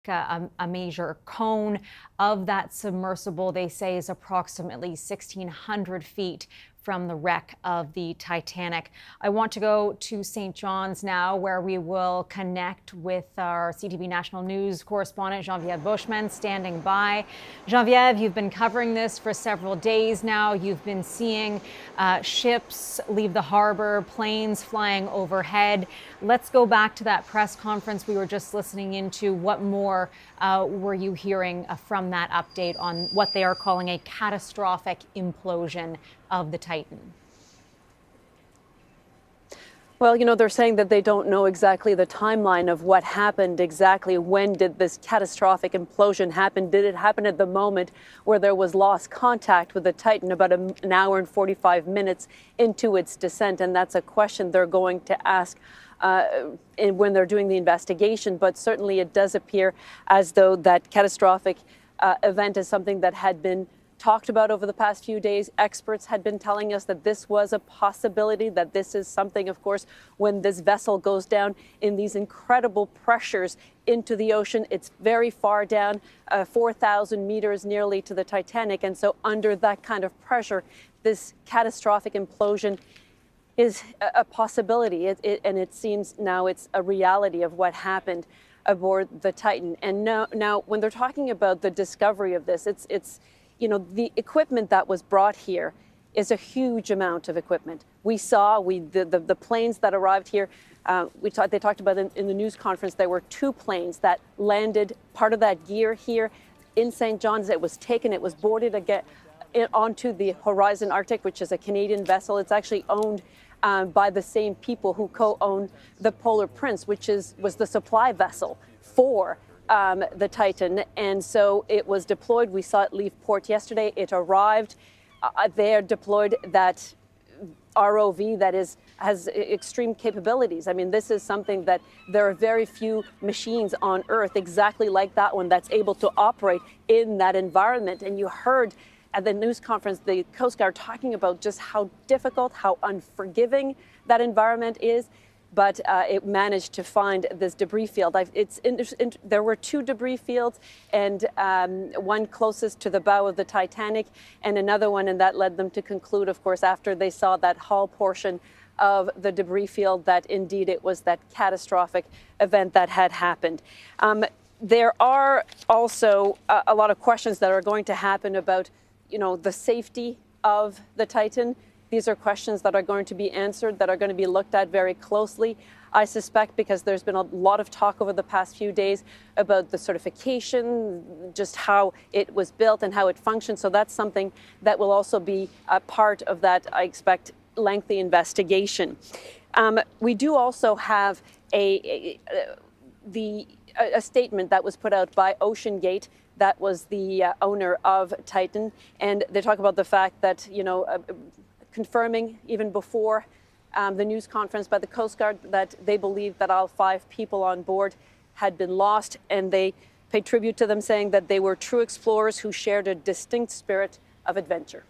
A major cone of that submersible, they say, is approximately 1,600 feet from the wreck of the Titanic. I want to go to St. John's now, where we will connect with our CTV National News correspondent, Genevieve Beauchemin, standing by. Genevieve, you've been covering this for several days now. You've been seeing ships leave the harbor, planes flying overhead. Let's go back to that press conference we were just listening into. What more were you hearing from that update on what they are calling a catastrophic implosion of the Titan? Well, they're saying that they don't know exactly the timeline of what happened exactly. When did this catastrophic implosion happen? Did it happen at the moment where there was lost contact with the Titan about an hour and 45 minutes into its descent? And that's a question they're going to ask when they're doing the investigation. But certainly it does appear as though that catastrophic event is something that had been talked about over the past few days. Experts had been telling us that this was a possibility, that this is something, of course, when this vessel goes down in these incredible pressures into the ocean. It's very far down, 4,000 meters nearly to the Titanic. And so under that kind of pressure, this catastrophic implosion is a possibility. And it seems now it's a reality of what happened aboard the Titan. And now when they're talking about the discovery of this, it's the equipment that was brought here is a huge amount of equipment. We saw the planes that arrived here. They talked about in the news conference, there were 2 planes that landed part of that gear here in St. John's. It was taken, it was boarded again onto the Horizon Arctic, which is a Canadian vessel. It's actually owned by the same people who co-own the Polar Prince, which was the supply vessel for the Titan. And so it was deployed. We saw it leave port yesterday. It arrived. They deployed that ROV that has extreme capabilities. I mean, this is something that there are very few machines on Earth exactly like that one that's able to operate in that environment. And you heard at the news conference the Coast Guard talking about just how difficult, how unforgiving that environment is. But it managed to find this debris field. There were 2 debris fields, and one closest to the bow of the Titanic and another one, and that led them to conclude, of course, after they saw that hull portion of the debris field, that indeed it was that catastrophic event that had happened. There are also a lot of questions that are going to happen about, the safety of the Titan. These are questions that are going to be answered, that are going to be looked at very closely, I suspect, because there's been a lot of talk over the past few days about the certification, just how it was built and how it functions. So that's something that will also be a part of that, I expect, lengthy investigation. We do also have a statement that was put out by OceanGate, that was the owner of Titan, and they talk about the fact that, confirming even before the news conference by the Coast Guard that they believe that all 5 people on board had been lost, and they paid tribute to them, saying that they were true explorers who shared a distinct spirit of adventure.